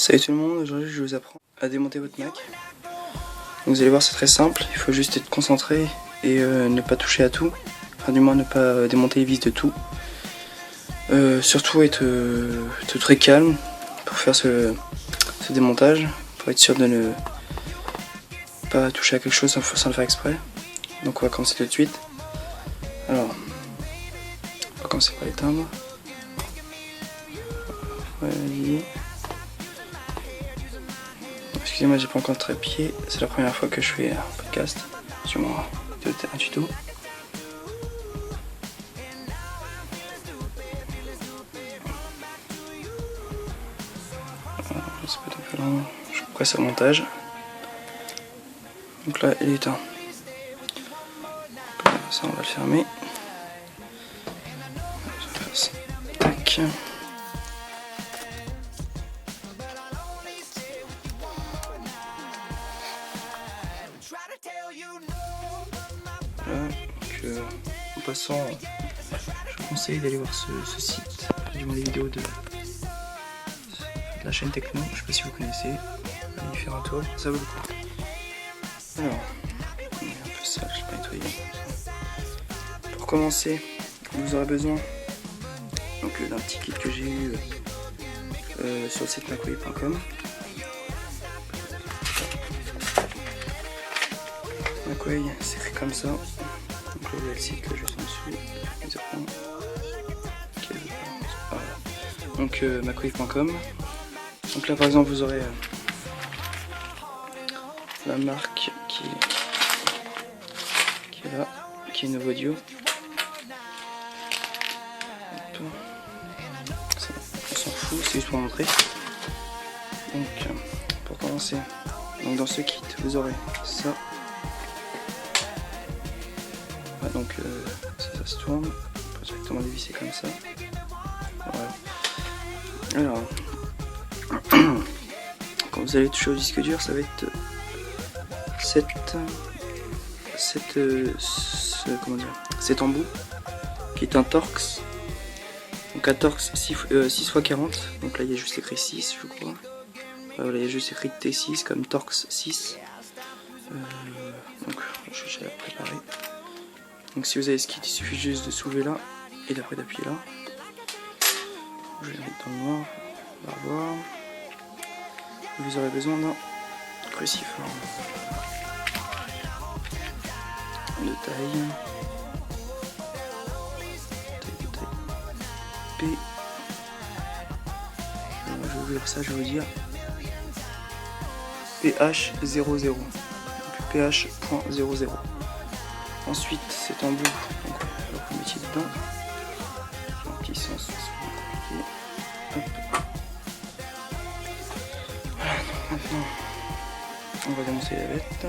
Salut tout le monde, aujourd'hui je vous apprends à démonter votre Mac. Donc vous allez voir, c'est très simple, il faut juste être concentré et ne pas toucher à tout. Enfin du moins ne pas démonter les vis de tout. Surtout être très calme pour faire ce démontage, pour être sûr de ne pas toucher à quelque chose sans le faire exprès. Donc on va commencer tout de suite. Alors, on va commencer par l'éteindre. Vas-y. Excusez-moi, j'ai pas encore le trépied, c'est la première fois que je fais un podcast sur un tuto. C'est pas un peu long, je presse au montage. Donc là, il est éteint. Ça, on va le fermer. Je vais faire ça. Tac. Voilà, donc, en passant, je vous conseille d'aller voir ce site, du moins les vidéos de la chaîne Techno, je sais pas si vous connaissez, allez y faire un tour, ça vaut le coup. Alors, on est un peu sale, je vais pas nettoyer. Pour commencer, vous aurez besoin d'un petit kit que j'ai eu sur le site macway.com. Macway, c'est fait comme ça. Donc là, il y a le site là, juste en dessous. Donc macway.com. Donc là par exemple vous aurez la marque qui est là, qui est Novo Audio. On s'en fout, c'est juste pour montrer. Donc pour commencer, donc dans ce kit vous aurez ça. Ah, donc ça se tourne, on peut directement dévisser comme ça. Voilà. Alors quand vous allez toucher au disque dur, ça va être cet embout qui est un Torx. Donc un Torx 6x40. Donc là il y a juste écrit 6 je crois. Voilà, il y a juste écrit T6 comme Torx 6. Donc je vais déjà préparer. Donc si vous avez ce kit, il suffit juste de soulever là et d'après d'appuyer là. Je vais le mettre dans le noir, on va voir. Vous aurez besoin d'un cruciforme de taille P. Alors, je vais ouvrir ça, je vais vous dire PH00, donc PH.00. Ensuite cet embout, donc on va le mettre dedans. Un petit sens, c'est compliqué. Hop. Voilà, donc maintenant on va démonter la bête.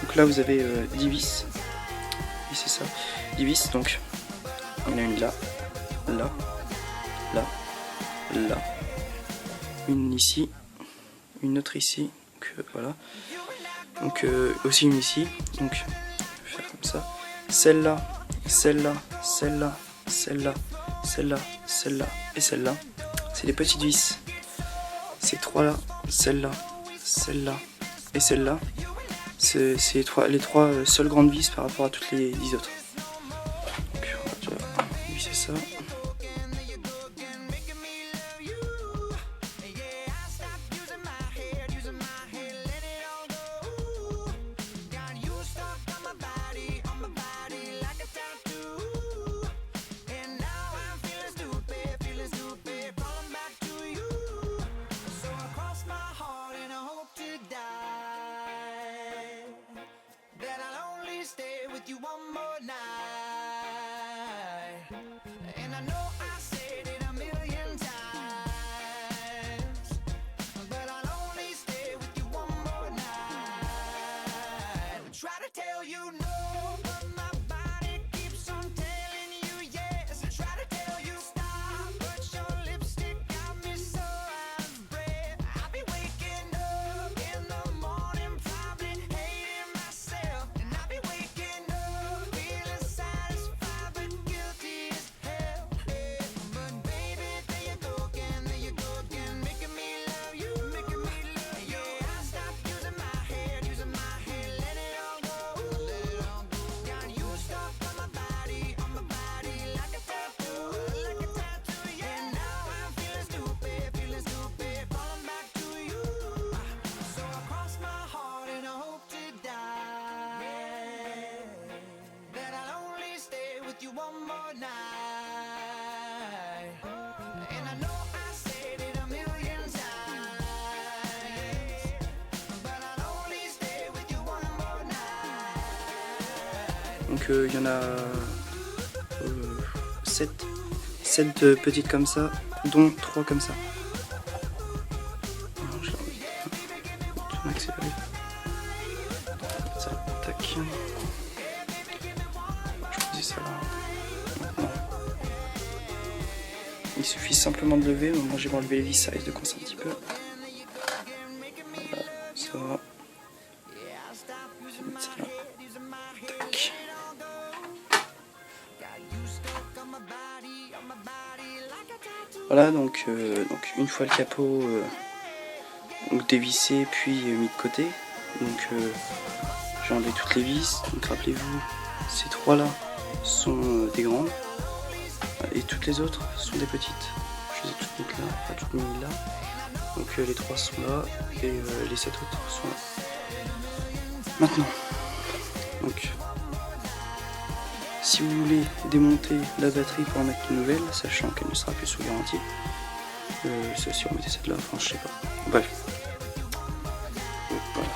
Donc là vous avez 10 vis. Et c'est ça, 10 vis. Donc il y en a une là, là, là, là, une ici, une autre ici. Donc voilà. Donc aussi une ici. Donc je vais faire comme ça. Celle-là, celle-là, celle-là, celle-là, celle-là, celle-là et celle-là. C'est les petites vis. Ces trois là, celle-là, celle-là et celle-là, c'est les trois seules grandes vis par rapport à toutes les 10 autres. Donc on va déjà visser ça. You one more night, and I know I said it a million times, but I'll only stay with you one more night. Try to tell you no, but my body keeps on telling you yes. Try to tell you stop, but your lipstick got me so out of breath. I'll be waking up in the morning, probably hating myself, and I'll be waking up feeling satisfied but guilty as hell. But baby, there you go again, making me love one more night. And I know I said it a million times, but I'll only stay with you one more night. Donc il y en a 7 petites comme ça, dont 3 comme ça. Alors, je vais accélérer. Ça, tac. Je faisais ça là. Maintenant. Il suffit simplement de lever. Moi j'ai enlevé les vis, ça risque de coincer un petit peu. Voilà, ça va. Je vais mettre ça là. Tac. Voilà, donc une fois le capot dévissé puis mis de côté, donc j'ai enlevé toutes les vis. Donc rappelez-vous, ces 3 là sont des grandes et toutes les autres sont des petites. Je les ai toutes mises là, pas toutes mises là. Donc les 3 sont là et les 7 autres sont là. Maintenant, donc si vous voulez démonter la batterie pour en mettre une nouvelle, sachant qu'elle ne sera plus sous garantie, c'est si on mettait cette là, enfin je sais pas. Bref. Voilà.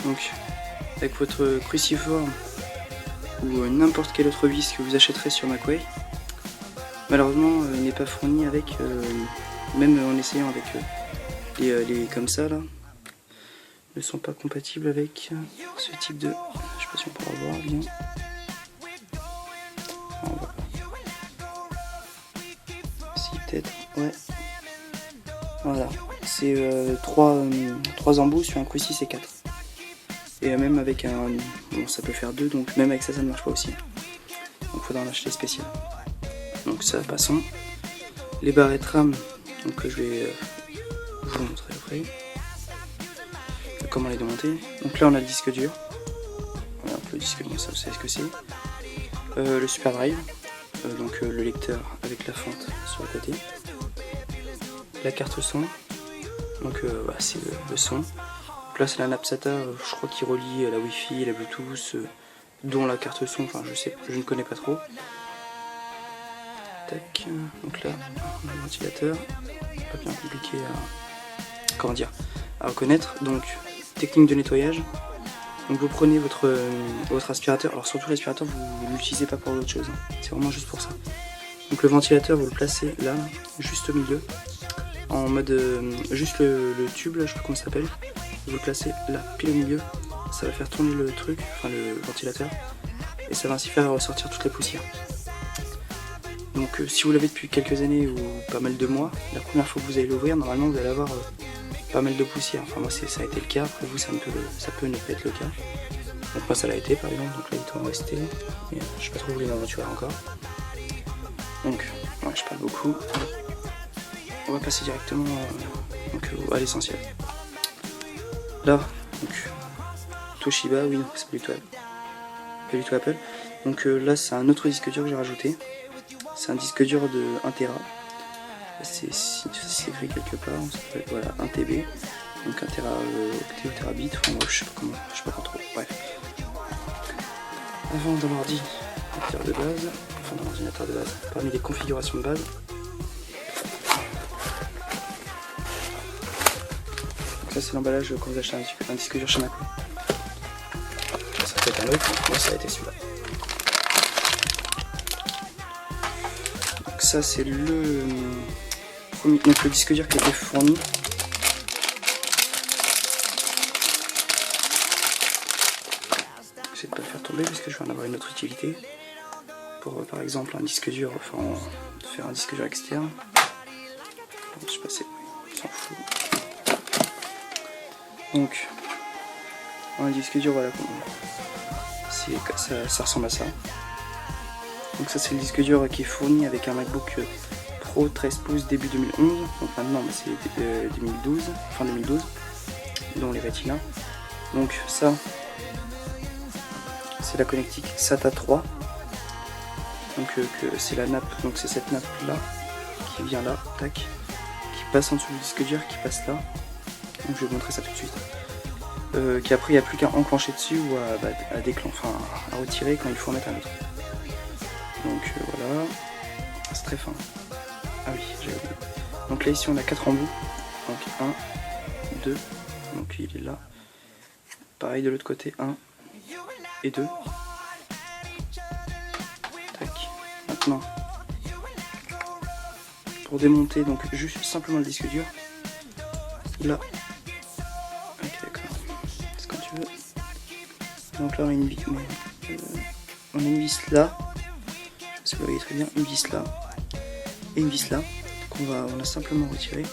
Donc avec votre cruciforme ou n'importe quelle autre vis que vous achèterez sur Macway, malheureusement il n'est pas fourni avec, même en essayant avec les comme ça là, ne sont pas compatibles avec ce type de. Je sais pas si on pourra voir bien. Si peut-être, ouais. Voilà, c'est 3 embouts sur un cruci c'est 4. Et même avec un. Bon, ça peut faire 2, donc même avec ça, ça ne marche pas aussi. Donc il faudra en acheter spécial. Donc ça, passons. Les barrettes RAM, donc je vais vous montrer après. Comment les démonter. Donc là on a le disque dur. Voilà, le disque dur, ça vous savez ce que c'est. Le Super Drive, donc le lecteur avec la fente sur le côté. La carte son, donc bah, c'est le son. Donc là c'est la nappe SATA, je crois qui relie la Wi-Fi et la Bluetooth, dont la carte son, enfin je ne connais pas trop. Tac, donc là on a le ventilateur, pas bien compliqué à reconnaître. Donc technique de nettoyage. Donc vous prenez votre aspirateur, alors surtout l'aspirateur vous ne l'utilisez pas pour autre chose, hein. C'est vraiment juste pour ça. Donc le ventilateur vous le placez là, juste au milieu, en mode juste le tube là, je sais pas comment ça s'appelle, vous le placez là, pile au milieu, ça va faire tourner le truc, enfin le ventilateur, et ça va ainsi faire ressortir toutes les poussières. Donc si vous l'avez depuis quelques années ou pas mal de mois, la première fois que vous allez l'ouvrir, normalement vous allez avoir pas mal de poussière. Enfin moi ça a été le cas, après vous ça peut ne pas être le cas. Donc moi ça l'a été par exemple, donc là il doit en rester. Et, je sais pas trop où les aventuriers encore. Donc ouais, je parle beaucoup. On va passer directement à l'essentiel. Là, donc Toshiba, oui non, c'est pas du tout Apple. Donc là c'est un autre disque dur que j'ai rajouté. C'est un disque dur de 1 Tera. C'est écrit quelque part, voilà, 1 TB, donc 1 Tera octet ou terabit, enfin moi je sais pas comment, je sais pas trop, bref. Avant dans l'ordinateur de base, enfin dans l'ordinateur de base, parmi les configurations de base, donc ça c'est l'emballage quand vous achetez un disque dur chez Macway. Ça peut être un autre, moi ça a été celui-là. Donc ça c'est donc le disque dur qui a été fourni. J'essaie de pas le faire tomber parce que je vais en avoir une autre utilité. Pour par exemple un disque dur, enfin faire un disque dur externe. Je sais pas si on s'en fout. Donc un disque dur, voilà, ça ressemble à ça. Donc ça c'est le disque dur qui est fourni avec un MacBook Pro 13 pouces début 2011, donc maintenant c'est 2012, fin 2012, dont les Retina. Donc ça, c'est la connectique SATA 3. Donc c'est la nappe, donc c'est cette nappe là qui vient là, tac, qui passe en dessous du disque dur, qui passe là. Donc je vais vous montrer ça tout de suite. Qui après il n'y a plus qu'à enclencher dessus ou à retirer quand il faut en mettre un autre. Donc voilà, c'est très fin. Ah oui, j'ai oublié. Donc là ici on a 4 embouts. Donc 1, 2, donc il est là. Pareil de l'autre côté, 1 et 2. Tac. Maintenant, pour démonter donc juste simplement le disque dur, là. Ok, d'accord. C'est quand tu veux. Donc là on a une vis, on a une vis là. Je sais pas si vous voyez très bien, une vis là et une vis là qu'on a simplement retiré.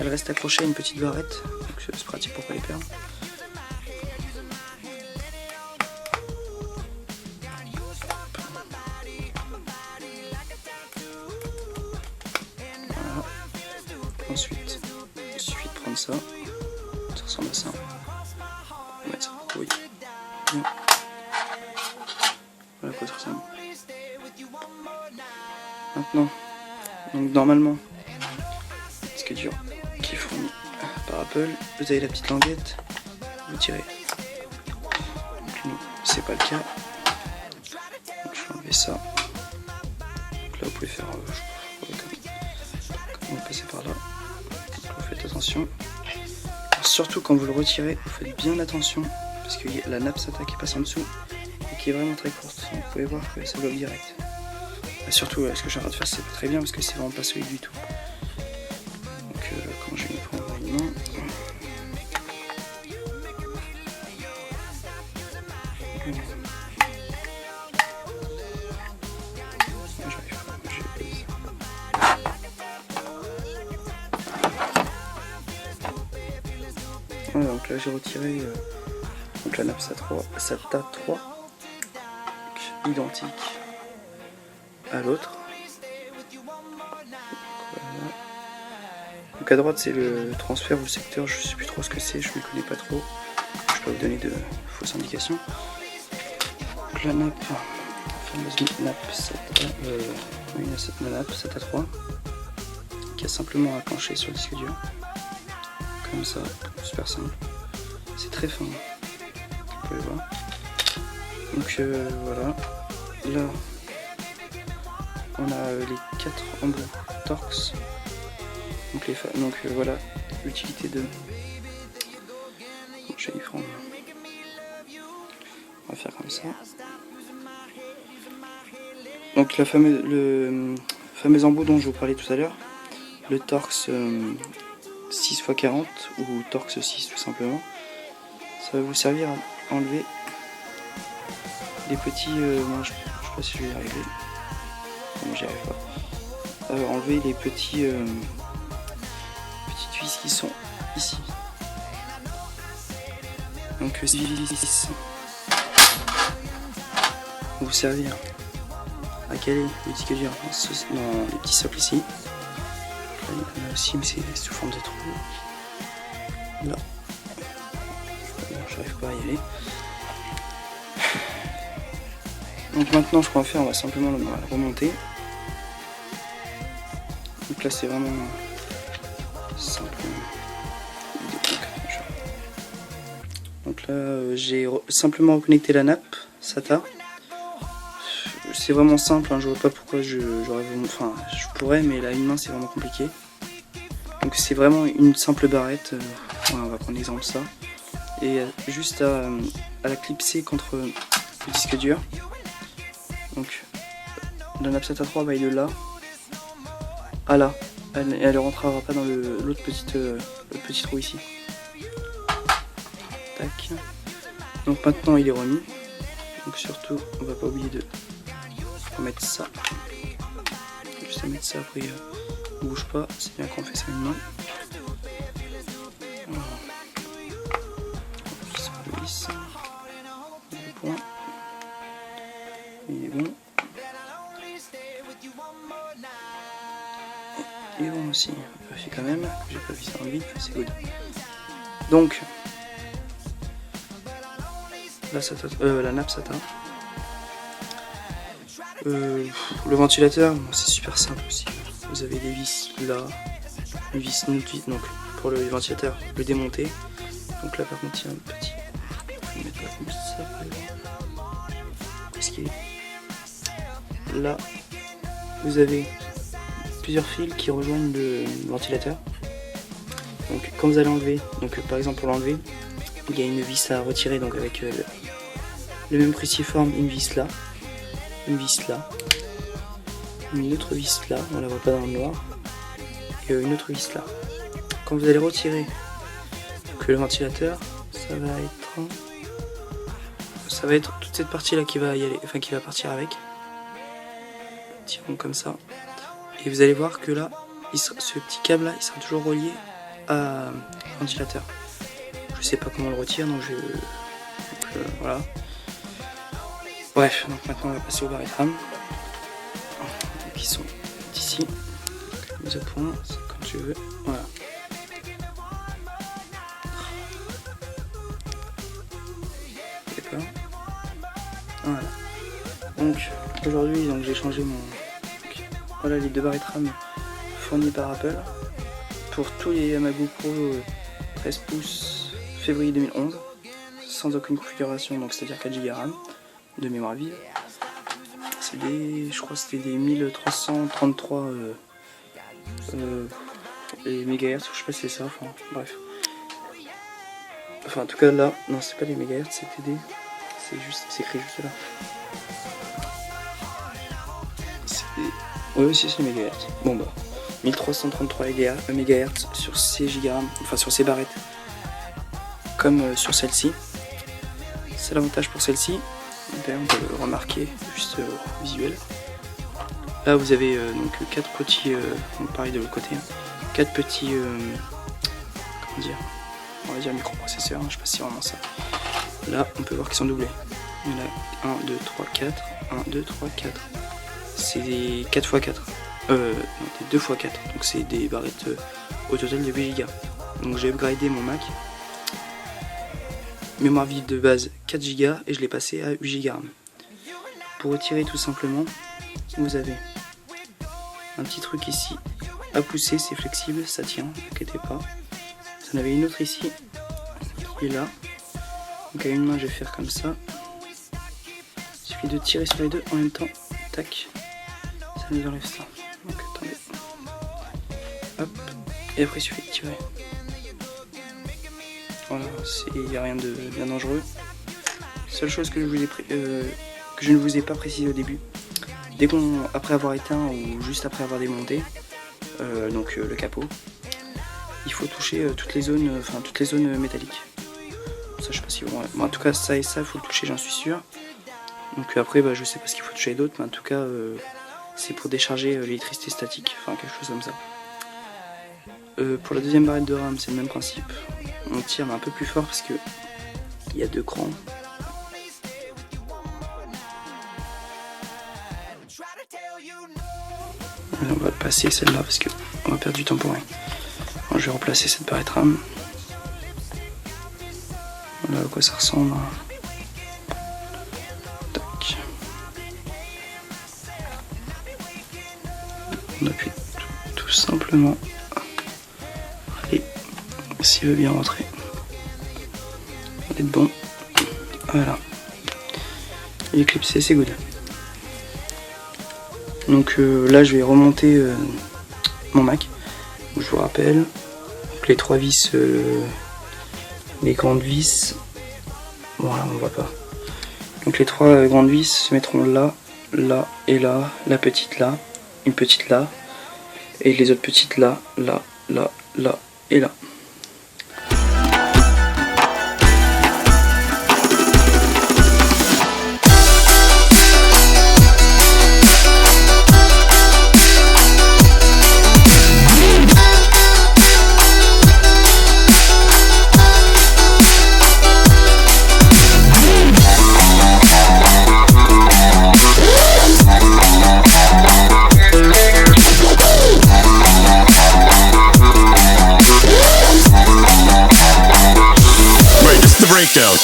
Elle reste accrochée à une petite barrette, donc c'est pratique pour pas les perdre. Voilà. Ensuite, il suffit de prendre ça. Ça ressemble à ça. On va mettre ça. Oui. Bien. Voilà à quoi ça ressemble. Maintenant, donc normalement, disque dur qui est fourni par Apple, vous avez la petite languette, vous tirez. Donc nous, c'est pas le cas. Donc je vais enlever ça. Donc là vous pouvez faire, comme on va passer par là. Donc, vous faites attention. Alors, surtout quand vous le retirez, vous faites bien attention parce que la nappe SATA qui passe en dessous et qui est vraiment très courte. Donc, vous pouvez voir que ça bloque direct. Et surtout, ce que je suis en train de faire, c'est pas très bien parce que c'est vraiment pas solide du tout. Donc, quand je vais me prendre une main. Voilà, donc là j'ai retiré donc la nappe SATA 3 identique à l'autre. Voilà. Donc à droite c'est le transfert ou le secteur, je sais plus trop ce que c'est, je ne connais pas trop, je peux pas vous donner de fausses indications. Donc la nappe, la fameuse nappe SATA, la nappe SATA 3 qui a simplement à plancher sur le disque dur, comme ça, super simple, c'est très fin, vous pouvez voir. Donc voilà, là on a les 4 embouts Torx, donc, voilà l'utilité de... Bon, je vais y prendre. On va faire comme ça. Donc le fameux embout dont je vous parlais tout à l'heure, le Torx 6x40 ou Torx 6 tout simplement, ça va vous servir à enlever des petits... moi je sais pas si je vais y arriver. Non, j'y arrive pas. Enlever les petites vis qui sont ici. Donc ces vis vont vous servir à caler le disque dur dans les petits socles ici. Là il y en a aussi, mais c'est sous forme de trou. Là. Bon, j'arrive pas à y aller. Donc maintenant ce qu'on va faire, on va simplement le remonter. Donc là c'est vraiment simple. Donc là j'ai simplement reconnecté la nappe SATA. C'est vraiment simple, hein, je vois pas pourquoi je pourrais, mais là une main c'est vraiment compliqué. Donc c'est vraiment une simple barrette, voilà, on va prendre l'exemple ça. Et juste à la clipser contre le disque dur. Donc la nappe SATA 3 va aller de là à là. Elle ne rentrera pas dans l'autre petit trou ici. Tac. Donc maintenant il est remis. Donc surtout on va pas oublier de remettre ça. Juste à mettre ça après on bouge pas. C'est bien qu'on fait ça une main. Voilà. Ça glisse. Le point. Il est bon. Et bon aussi, on vérifie quand même, j'ai pas vu ça en vide, c'est good. Donc, la nappe SATA. Le ventilateur, c'est super simple aussi. Vous avez des vis là, une vis donc pour le ventilateur, le démonter. Donc là par contre il y a un petit. Je vais mettre là comme ça par exemple. Est-ce qu'il est là vous avez plusieurs fils qui rejoignent le ventilateur. Donc quand vous allez enlever, donc par exemple pour l'enlever, il y a une vis à retirer, donc avec le même cruciforme, une vis là, une autre vis là, on la voit pas dans le noir, et une autre vis là. Quand vous allez retirer donc, le ventilateur, ça va être toute cette partie là qui va y aller, enfin qui va partir avec. Tirons comme ça, et vous allez voir que là, ce petit câble là, il sera toujours relié à ventilateur. Je sais pas comment on le retire, donc voilà. Bref, donc maintenant on va passer aux barrettes RAM qui sont ici. Mise au point, c'est comme tu veux. Voilà. D'accord. Voilà. Donc aujourd'hui, donc j'ai changé mon. Voilà les deux barrettes RAM fournies par Apple pour tous les MacBook Pro 13 pouces février 2011 sans aucune configuration, donc c'est-à-dire 4 Go RAM de mémoire vive. C'est des, je crois que c'était des 1333 MHz, je sais pas si c'est ça, enfin bref. Enfin en tout cas là, non c'est pas des MHz, c'était des, c'est écrit juste là. C'est des, oui aussi c'est des MHz. Bon bah 1333 MHz sur ces Go RAM, enfin sur ces barrettes, comme sur celle-ci. C'est l'avantage pour celle-ci. On peut le remarquer juste visuel. Là vous avez donc 4 petits, pareil de l'autre côté, 4 petits, comment dire, on va dire microprocesseurs, je sais pas si c'est vraiment ça. Là on peut voir qu'ils sont doublés. Il y en a 1, 2, 3, 4, 1, 2, 3, 4. C'est des 4 x 4. Non, des 2 x 4. Donc c'est des barrettes au total de 8 Go. Donc j'ai upgradé mon Mac. Mémoire vive de base 4 Go et je l'ai passé à 8 Go RAM. Pour retirer tout simplement, vous avez un petit truc ici à pousser, c'est flexible, ça tient, ne vous inquiétez pas. Vous en avez une autre ici qui est là. Donc à une main je vais faire comme ça. Il suffit de tirer sur les deux en même temps. Tac. Ça nous enlève ça. Donc attendez. Hop. Et après il suffit de tirer. Voilà, il n'y a rien de bien dangereux. Seule chose que je ne vous ai pas précisé au début, après avoir éteint ou juste après avoir démonté le capot, il faut toucher toutes les zones métalliques. Ça je sais pas si bon, en tout cas ça et ça il faut le toucher, j'en suis sûr. Donc après je sais pas ce qu'il faut toucher d'autre, mais en tout cas c'est pour décharger l'électricité statique, enfin quelque chose comme ça. Pour la deuxième barrette de RAM c'est le même principe. On tire mais un peu plus fort parce que il y a 2 crans. On va passer celle-là parce que on va perdre du temps pour rien. Bon, je vais remplacer cette barrette RAM. Voilà à quoi ça ressemble. Tac. On appuie tout simplement. Allez, s'il veut bien rentrer. Ça va être bon. Voilà. Il est clipsé, c'est good. Donc là je vais remonter mon Mac. Je vous rappelle donc, les 3 vis, les grandes vis. Voilà, on voit pas. Donc les 3 grandes vis se mettront là, là et là. La petite là, une petite là, et les autres petites là, là, là, là et là. Breakdown.